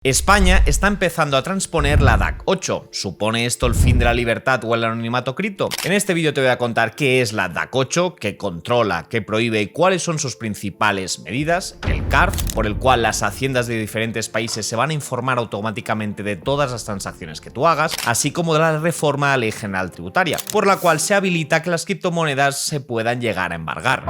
España está empezando a transponer la DAC 8. ¿Supone esto el fin de la libertad o el anonimato cripto? En este vídeo te voy a contar qué es la DAC 8, qué controla, qué prohíbe y cuáles son sus principales medidas, el CARF, por el cual las haciendas de diferentes países se van a informar automáticamente de todas las transacciones que tú hagas, así como de la reforma a la Ley General Tributaria, por la cual se habilita que las criptomonedas se puedan llegar a embargar.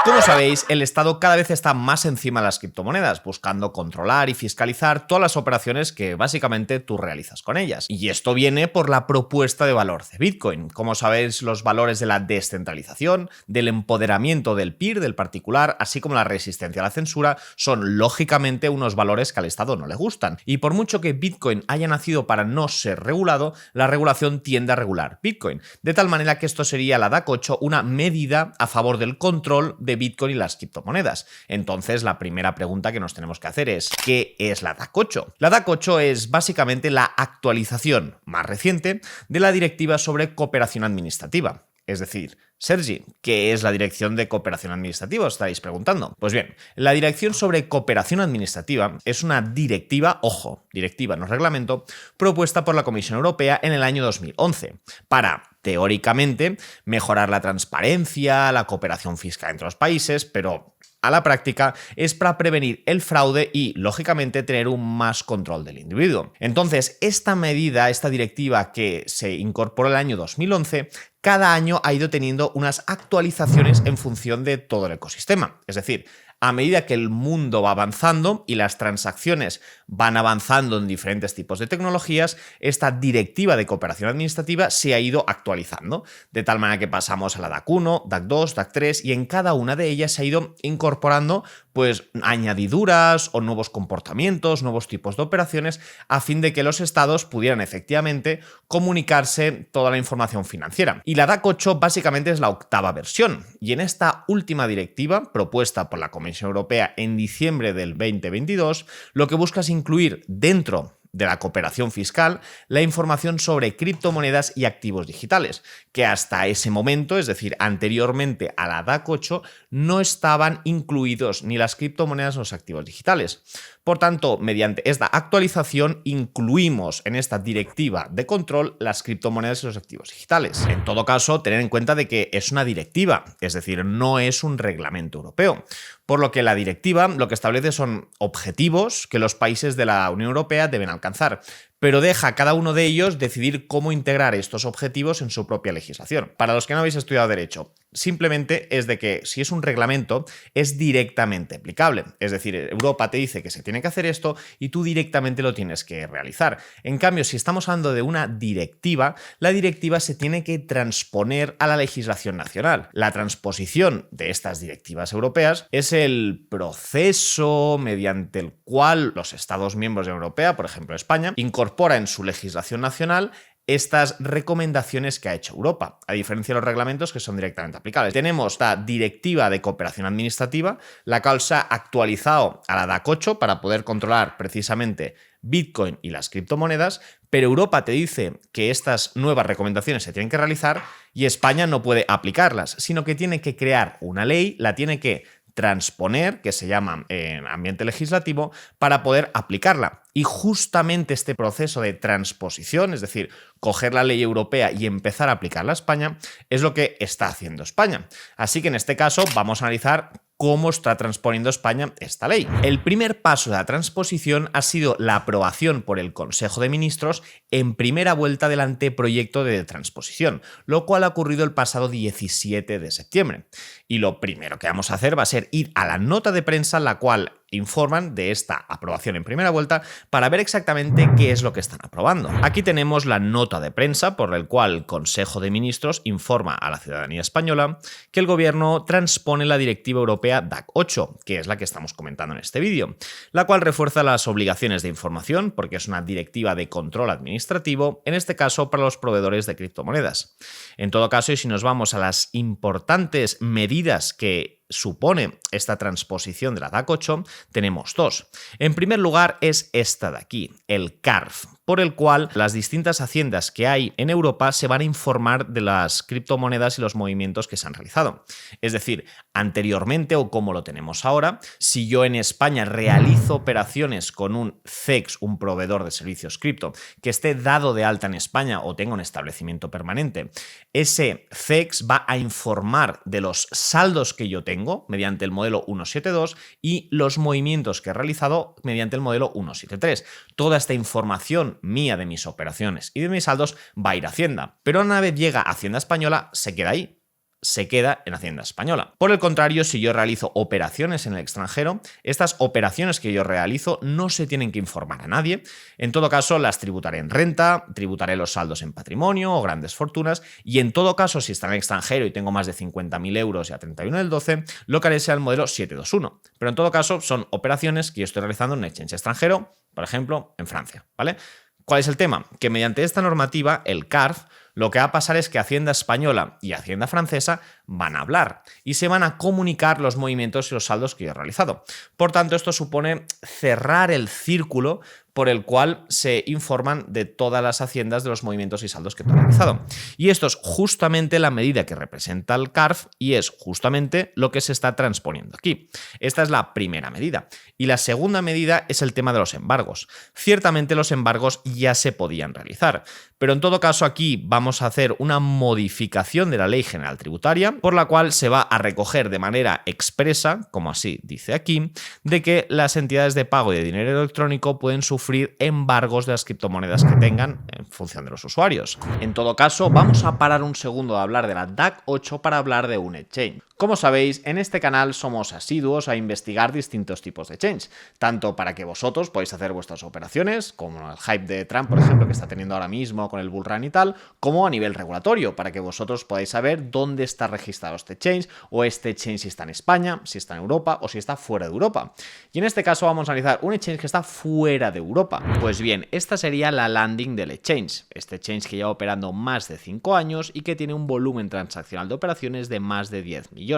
Como sabéis, el Estado cada vez está más encima de las criptomonedas, buscando controlar y fiscalizar todas las operaciones que básicamente tú realizas con ellas. Y esto viene por la propuesta de valor de Bitcoin. Como sabéis, los valores de la descentralización, del empoderamiento del peer, del particular, así como la resistencia a la censura, son lógicamente unos valores que al Estado no le gustan. Y por mucho que Bitcoin haya nacido para no ser regulado, la regulación tiende a regular Bitcoin. De tal manera que esto sería la DAC 8 una medida a favor del control de Bitcoin y las criptomonedas. Entonces, la primera pregunta que nos tenemos que hacer es ¿qué es la DAC 8? La DAC 8 es básicamente la actualización más reciente de la Directiva sobre Cooperación Administrativa. Es decir, Sergi, ¿qué es la Dirección de Cooperación Administrativa? Os estaréis preguntando. Pues bien, la Dirección sobre Cooperación Administrativa es una directiva, ojo, directiva, no reglamento, propuesta por la Comisión Europea en el año 2011 para, teóricamente, mejorar la transparencia, la cooperación fiscal entre los países, pero a la práctica es para prevenir el fraude y, lógicamente, tener un más control del individuo. Entonces, esta medida, esta directiva que se incorporó en el año 2011, cada año ha ido teniendo unas actualizaciones en función de todo el ecosistema. Es decir, a medida que el mundo va avanzando y las transacciones van avanzando en diferentes tipos de tecnologías, esta directiva de cooperación administrativa se ha ido actualizando, de tal manera que pasamos a la DAC 1, DAC 2, DAC 3 y en cada una de ellas se ha ido incorporando pues añadiduras o nuevos comportamientos, nuevos tipos de operaciones a fin de que los estados pudieran efectivamente comunicarse toda la información financiera. Y la DAC 8 básicamente es la octava versión y en esta última directiva propuesta por la Comisión Europea en diciembre del 2022, lo que busca es incluir dentro de la cooperación fiscal la información sobre criptomonedas y activos digitales, que hasta ese momento, es decir, anteriormente a la DAC 8, no estaban incluidos ni las criptomonedas ni los activos digitales. Por tanto, mediante esta actualización incluimos en esta directiva de control las criptomonedas y los activos digitales. En todo caso, tener en cuenta de que es una directiva, es decir, no es un reglamento europeo. Por lo que la directiva lo que establece son objetivos que los países de la Unión Europea deben alcanzar, pero deja a cada uno de ellos decidir cómo integrar estos objetivos en su propia legislación. Para los que no habéis estudiado Derecho, simplemente es de que si es un reglamento es directamente aplicable. Es decir, Europa te dice que se tiene que hacer esto y tú directamente lo tienes que realizar. En cambio, si estamos hablando de una directiva, la directiva se tiene que transponer a la legislación nacional. La transposición de estas directivas europeas es el proceso mediante el cual los Estados miembros de la Unión Europea, por ejemplo España, incorpora en su legislación nacional estas recomendaciones que ha hecho Europa, a diferencia de los reglamentos que son directamente aplicables. Tenemos la Directiva de Cooperación Administrativa, la cual se ha actualizado a la DAC 8 para poder controlar precisamente Bitcoin y las criptomonedas, pero Europa te dice que estas nuevas recomendaciones se tienen que realizar y España no puede aplicarlas, sino que tiene que crear una ley, la tiene que transponer, que se llama en ambiente legislativo, para poder aplicarla. Y justamente este proceso de transposición, es decir, coger la ley europea y empezar a aplicarla a España, es lo que está haciendo España. Así que en este caso vamos a analizar cómo está transponiendo España esta ley. El primer paso de la transposición ha sido la aprobación por el Consejo de Ministros en primera vuelta del anteproyecto de transposición, lo cual ha ocurrido el pasado 17 de septiembre. Y lo primero que vamos a hacer va a ser ir a la nota de prensa en la cual informan de esta aprobación en primera vuelta para ver exactamente qué es lo que están aprobando. Aquí tenemos la nota de prensa por la cual el Consejo de Ministros informa a la ciudadanía española que el gobierno transpone la Directiva Europea DAC 8, que es la que estamos comentando en este vídeo, la cual refuerza las obligaciones de información porque es una directiva de control administrativo, en este caso para los proveedores de criptomonedas. En todo caso, y si nos vamos a las importantes medidas que supone esta transposición de la DAC 8, tenemos dos. En primer lugar es esta de aquí, el CARF, por el cual las distintas haciendas que hay en Europa se van a informar de las criptomonedas y los movimientos que se han realizado. Es decir, anteriormente o como lo tenemos ahora, si yo en España realizo operaciones con un CEX, un proveedor de servicios cripto, que esté dado de alta en España o tenga un establecimiento permanente, ese CEX va a informar de los saldos que yo tengo mediante el modelo 172 y los movimientos que he realizado mediante el modelo 173. Toda esta información mía de mis operaciones y de mis saldos va a ir a Hacienda, pero una vez llega a Hacienda Española se queda ahí. Se queda en Hacienda Española. Por el contrario, si yo realizo operaciones en el extranjero, estas operaciones que yo realizo no se tienen que informar a nadie. En todo caso, las tributaré en renta, tributaré los saldos en patrimonio o grandes fortunas y en todo caso, si está en el extranjero y tengo más de 50.000 euros y a 31 del 12, lo que haré será el modelo 721. Pero en todo caso, son operaciones que yo estoy realizando en un exchange extranjero, por ejemplo, en Francia, ¿vale? ¿Cuál es el tema? Que mediante esta normativa, el CARF, lo que va a pasar es que Hacienda Española y Hacienda Francesa van a hablar y se van a comunicar los movimientos y los saldos que yo he realizado. Por tanto, esto supone cerrar el círculo por el cual se informan de todas las haciendas de los movimientos y saldos que tú has realizado. Y esto es justamente la medida que representa el CARF y es justamente lo que se está transponiendo aquí. Esta es la primera medida. Y la segunda medida es el tema de los embargos. Ciertamente los embargos ya se podían realizar, pero en todo caso aquí vamos a hacer una modificación de la Ley General Tributaria por la cual se va a recoger de manera expresa, como así dice aquí, de que las entidades de pago y de dinero electrónico pueden sufrir embargos de las criptomonedas que tengan en función de los usuarios. En todo caso, vamos a parar un segundo de hablar de la DAC 8 para hablar de un exchange. Como sabéis, en este canal somos asiduos a investigar distintos tipos de exchange, tanto para que vosotros podáis hacer vuestras operaciones, como el hype de Trump, por ejemplo, que está teniendo ahora mismo con el bull run y tal, como a nivel regulatorio, para que vosotros podáis saber dónde está registrado este exchange, o este exchange si está en España, si está en Europa o si está fuera de Europa. Y en este caso vamos a analizar un exchange que está fuera de Europa. Pues bien, esta sería la landing del exchange. Este exchange que lleva operando más de 5 años y que tiene un volumen transaccional de operaciones de más de 10 millones.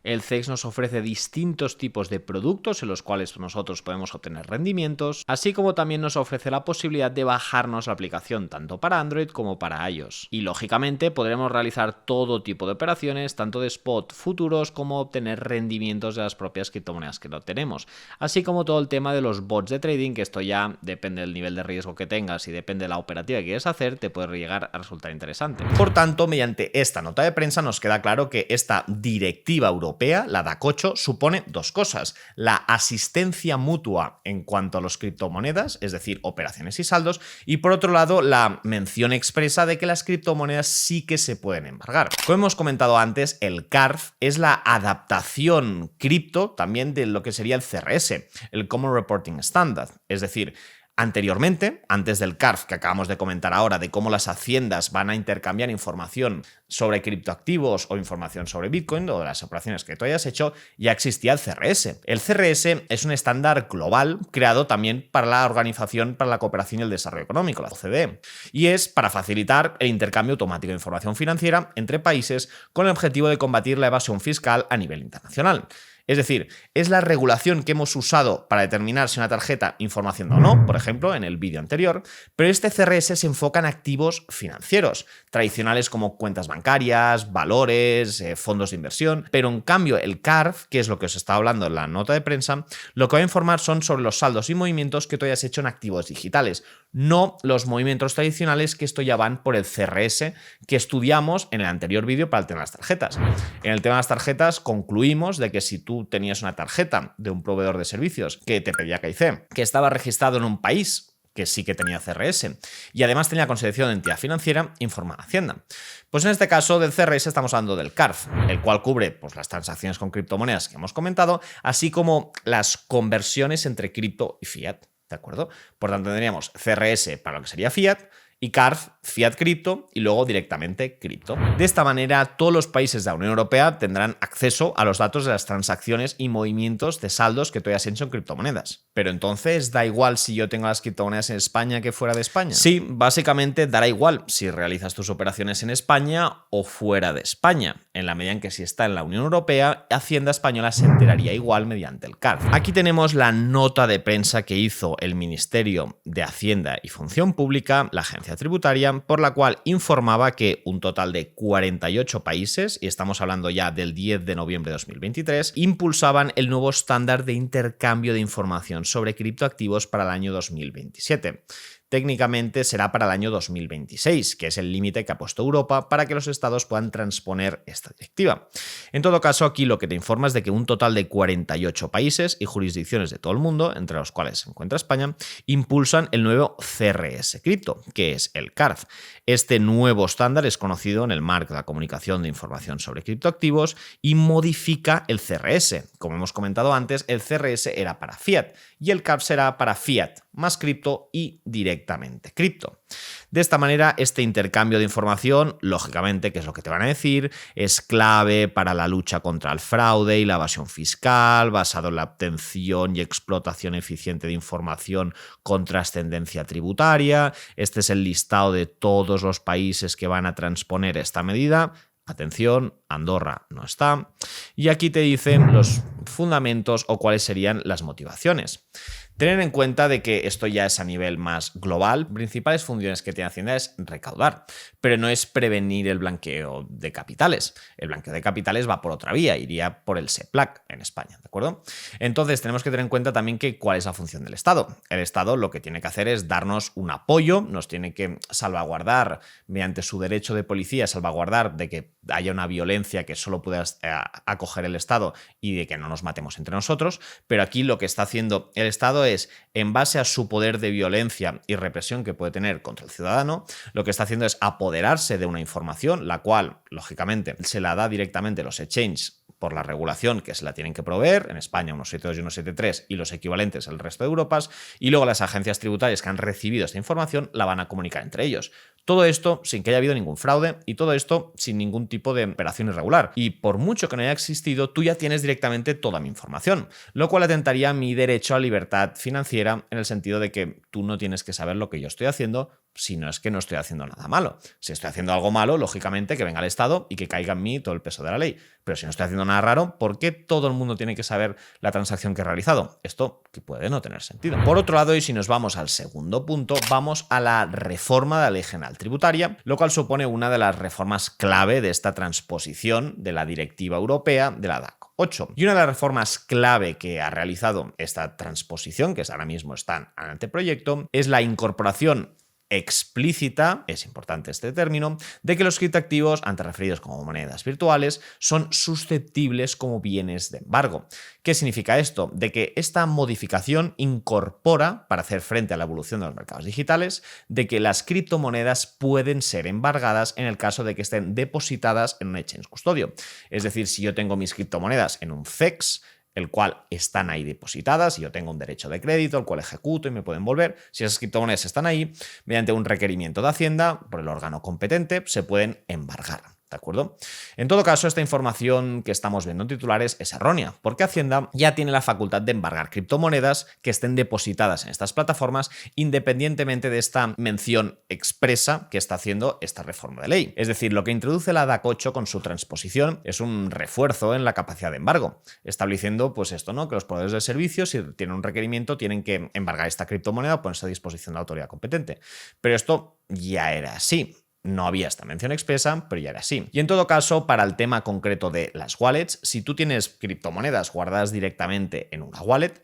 El CEX nos ofrece distintos tipos de productos en los cuales nosotros podemos obtener rendimientos, así como también nos ofrece la posibilidad de bajarnos la aplicación tanto para Android como para iOS. Y lógicamente podremos realizar todo tipo de operaciones, tanto de spot, futuros, como obtener rendimientos de las propias criptomonedas que no tenemos, así como todo el tema de los bots de trading, que esto ya depende del nivel de riesgo que tengas y depende de la operativa que quieres hacer, te puede llegar a resultar interesante. Por tanto, mediante esta nota de prensa nos queda claro que esta directiva europea, la DAC 8, supone dos cosas: la asistencia mutua en cuanto a las criptomonedas, es decir, operaciones y saldos, y por otro lado, la mención expresa de que las criptomonedas sí que se pueden embargar. Como hemos comentado antes, el CARF es la adaptación cripto también de lo que sería el CRS, el Common Reporting Standard, es decir, anteriormente, antes del CARF que acabamos de comentar ahora, de cómo las haciendas van a intercambiar información sobre criptoactivos o información sobre Bitcoin o de las operaciones que tú hayas hecho, ya existía el CRS. El CRS es un estándar global creado también para la Organización para la Cooperación y el Desarrollo Económico, la OCDE, y es para facilitar el intercambio automático de información financiera entre países con el objetivo de combatir la evasión fiscal a nivel internacional. Es decir, es la regulación que hemos usado para determinar si una tarjeta información o no, por ejemplo, en el vídeo anterior, pero este CRS se enfoca en activos financieros, tradicionales como cuentas bancarias, valores, fondos de inversión, pero en cambio el CARF, que es lo que os estaba hablando en la nota de prensa, lo que va a informar son sobre los saldos y movimientos que tú hayas hecho en activos digitales, no los movimientos tradicionales, que esto ya van por el CRS que estudiamos en el anterior vídeo para el tema de las tarjetas. En el tema de las tarjetas concluimos de que si tú tenías una tarjeta de un proveedor de servicios que te pedía KIC, que estaba registrado en un país que sí que tenía CRS y además tenía consideración de entidad financiera, informada a Hacienda. Pues en este caso del CRS estamos hablando del CARF, el cual cubre pues, las transacciones con criptomonedas que hemos comentado, así como las conversiones entre cripto y fiat. ¿De acuerdo? Por tanto, tendríamos CRS para lo que sería fiat y CARF, fiat cripto y luego directamente cripto. De esta manera, todos los países de la Unión Europea tendrán acceso a los datos de las transacciones y movimientos de saldos que tú hayas hecho en criptomonedas. Pero entonces, ¿da igual si yo tengo las criptomonedas en España que fuera de España? Sí, básicamente dará igual si realizas tus operaciones en España o fuera de España, en la medida en que si está en la Unión Europea, Hacienda española se enteraría igual mediante el CARF. Aquí tenemos la nota de prensa que hizo el Ministerio de Hacienda y Función Pública, la agencia tributaria, por la cual informaba que un total de 48 países, y estamos hablando ya del 10 de noviembre de 2023, impulsaban el nuevo estándar de intercambio de información sobre criptoactivos para el año 2027. Técnicamente será para el año 2026, que es el límite que ha puesto Europa para que los estados puedan transponer esta directiva. En todo caso, aquí lo que te informa es de que un total de 48 países y jurisdicciones de todo el mundo, entre los cuales se encuentra España, impulsan el nuevo CRS cripto, que es el CARF. Este nuevo estándar es conocido en el marco de la comunicación de información sobre criptoactivos y modifica el CRS. Como hemos comentado antes, el CRS era para fiat y el CARF será para fiat más cripto y directamente cripto. De esta manera, este intercambio de información, lógicamente, que es lo que te van a decir, es clave para la lucha contra el fraude y la evasión fiscal, basado en la obtención y explotación eficiente de información con trascendencia tributaria. Este es el listado de todos los países que van a transponer esta medida. Atención, Andorra no está. Y aquí te dicen los fundamentos o cuáles serían las motivaciones. Tener en cuenta de que esto ya es a nivel más global. Principales funciones que tiene Hacienda es recaudar, pero no es prevenir el blanqueo de capitales. El blanqueo de capitales va por otra vía, iría por el SEPLAC en España, ¿de acuerdo? Entonces tenemos que tener en cuenta también que cuál es la función del Estado. El Estado lo que tiene que hacer es darnos un apoyo, nos tiene que salvaguardar mediante su derecho de policía, salvaguardar de que haya una violencia que solo pueda acoger el Estado y de que no nos matemos entre nosotros, pero aquí lo que está haciendo el Estado es, en base a su poder de violencia y represión que puede tener contra el ciudadano, lo que está haciendo es apoderarse de una información, la cual, lógicamente, se la da directamente los exchanges por la regulación que se la tienen que proveer, en España 172 y 173 y los equivalentes al resto de Europas, y luego las agencias tributarias que han recibido esta información la van a comunicar entre ellos. Todo esto sin que haya habido ningún fraude y todo esto sin ningún tipo de operación irregular. Y por mucho que no haya existido, tú ya tienes directamente toda mi información, lo cual atentaría a mi derecho a libertad financiera en el sentido de que tú no tienes que saber lo que yo estoy haciendo si no es que no estoy haciendo nada malo. Si estoy haciendo algo malo, lógicamente que venga el Estado y que caiga en mí todo el peso de la ley. Pero si no estoy haciendo nada raro, ¿por qué todo el mundo tiene que saber la transacción que he realizado? Esto que puede no tener sentido. Por otro lado, y si nos vamos al segundo punto, vamos a la reforma de la Ley General Tributaria, lo cual supone una de las reformas clave de esta transposición de la Directiva Europea de la DAC 8. Y una de las reformas clave que ha realizado esta transposición, que ahora mismo está en anteproyecto, es la incorporación explícita, es importante este término, de que los criptoactivos, antes referidos como monedas virtuales, son susceptibles como bienes de embargo. ¿Qué significa esto? De que esta modificación incorpora, para hacer frente a la evolución de los mercados digitales, de que las criptomonedas pueden ser embargadas en el caso de que estén depositadas en un exchange custodio. Es decir, si yo tengo mis criptomonedas en un CEX, el cual están ahí depositadas y yo tengo un derecho de crédito, el cual ejecuto y me pueden volver. Si esas criptomonedas están ahí, mediante un requerimiento de Hacienda por el órgano competente, se pueden embargar. ¿De acuerdo? En todo caso, esta información que estamos viendo en titulares es errónea, porque Hacienda ya tiene la facultad de embargar criptomonedas que estén depositadas en estas plataformas, independientemente de esta mención expresa que está haciendo esta reforma de ley. Es decir, lo que introduce la DAC 8 con su transposición es un refuerzo en la capacidad de embargo, estableciendo pues esto, ¿no? Que los proveedores de servicios, si tienen un requerimiento, tienen que embargar esta criptomoneda o ponerse a disposición de la autoridad competente. Pero esto ya era así. No había esta mención expresa, pero ya era así. Y en todo caso, para el tema concreto de las wallets, si tú tienes criptomonedas guardadas directamente en una wallet,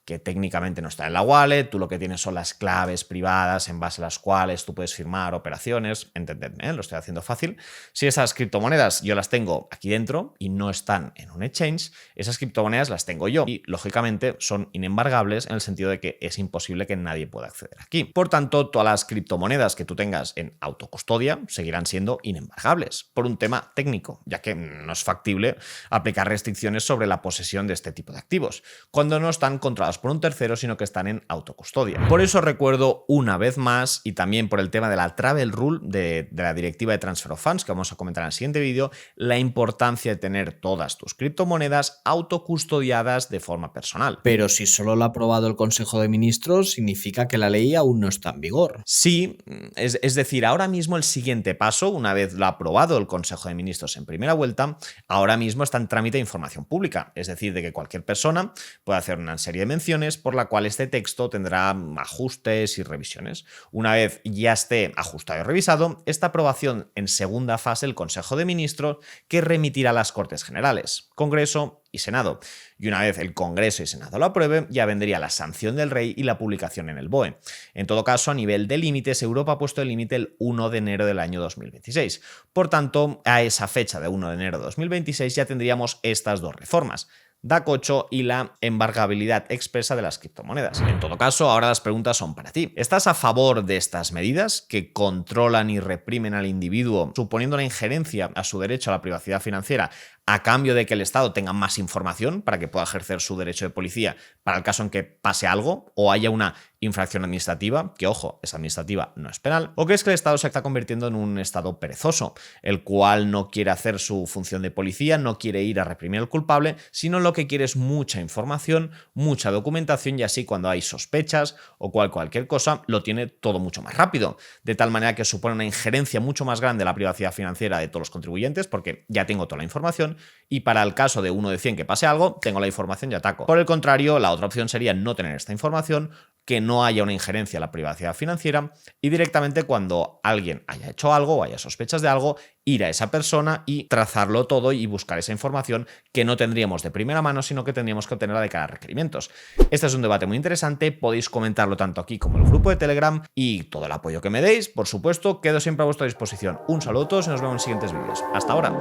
que técnicamente no está en la wallet, tú lo que tienes son las claves privadas en base a las cuales tú puedes firmar operaciones, entendedme, lo estoy haciendo fácil. Si esas criptomonedas yo las tengo aquí dentro y no están en un exchange, esas criptomonedas las tengo yo y lógicamente son inembargables en el sentido de que es imposible que nadie pueda acceder aquí. Por tanto, todas las criptomonedas que tú tengas en autocustodia seguirán siendo inembargables por un tema técnico, ya que no es factible aplicar restricciones sobre la posesión de este tipo de activos cuando no están controlados controladas por un tercero, sino que están en autocustodia. Por eso recuerdo una vez más, y también por el tema de la Travel Rule de la directiva de Transfer of Funds, que vamos a comentar en el siguiente vídeo, la importancia de tener todas tus criptomonedas autocustodiadas de forma personal. Pero si solo lo ha aprobado el Consejo de Ministros, significa que la ley aún no está en vigor. Sí, es decir, ahora mismo el siguiente paso, una vez lo ha aprobado el Consejo de Ministros en primera vuelta, ahora mismo está en trámite de información pública, es decir, de que cualquier persona puede hacer una serie de menciones por la cual este texto tendrá ajustes y revisiones. Una vez ya esté ajustado y revisado, esta aprobación en segunda fase el Consejo de Ministros, que remitirá a las Cortes Generales, Congreso y Senado. Y una vez el Congreso y Senado lo aprueben, ya vendría la sanción del rey y la publicación en el BOE. En todo caso, a nivel de límites, Europa ha puesto el límite el 1 de enero del año 2026. Por tanto, a esa fecha de 1 de enero de 2026 ya tendríamos estas dos reformas: DAC 8 y la embargabilidad expresa de las criptomonedas. En todo caso, ahora las preguntas son para ti. ¿Estás a favor de estas medidas que controlan y reprimen al individuo, suponiendo una injerencia a su derecho a la privacidad financiera, a cambio de que el Estado tenga más información para que pueda ejercer su derecho de policía para el caso en que pase algo o haya una infracción administrativa, que ojo, es administrativa, no es penal? ¿O crees que el Estado se está convirtiendo en un Estado perezoso, el cual no quiere hacer su función de policía, no quiere ir a reprimir al culpable, sino lo que quiere es mucha información, mucha documentación, y así cuando hay sospechas o cualquier cosa, lo tiene todo mucho más rápido, de tal manera que supone una injerencia mucho más grande en la privacidad financiera de todos los contribuyentes, porque ya tengo toda la información, y para el caso de 1 de 100 que pase algo, tengo la información y ataco. Por el contrario, la otra opción sería no tener esta información, que no haya una injerencia en la privacidad financiera, y directamente cuando alguien haya hecho algo o haya sospechas de algo, ir a esa persona y trazarlo todo y buscar esa información que no tendríamos de primera mano, sino que tendríamos que obtenerla de cada requerimientos. Este es un debate muy interesante, podéis comentarlo tanto aquí como en el grupo de Telegram, y todo el apoyo que me deis, por supuesto, quedo siempre a vuestra disposición. Un saludo a todos y nos vemos en siguientes vídeos. Hasta ahora.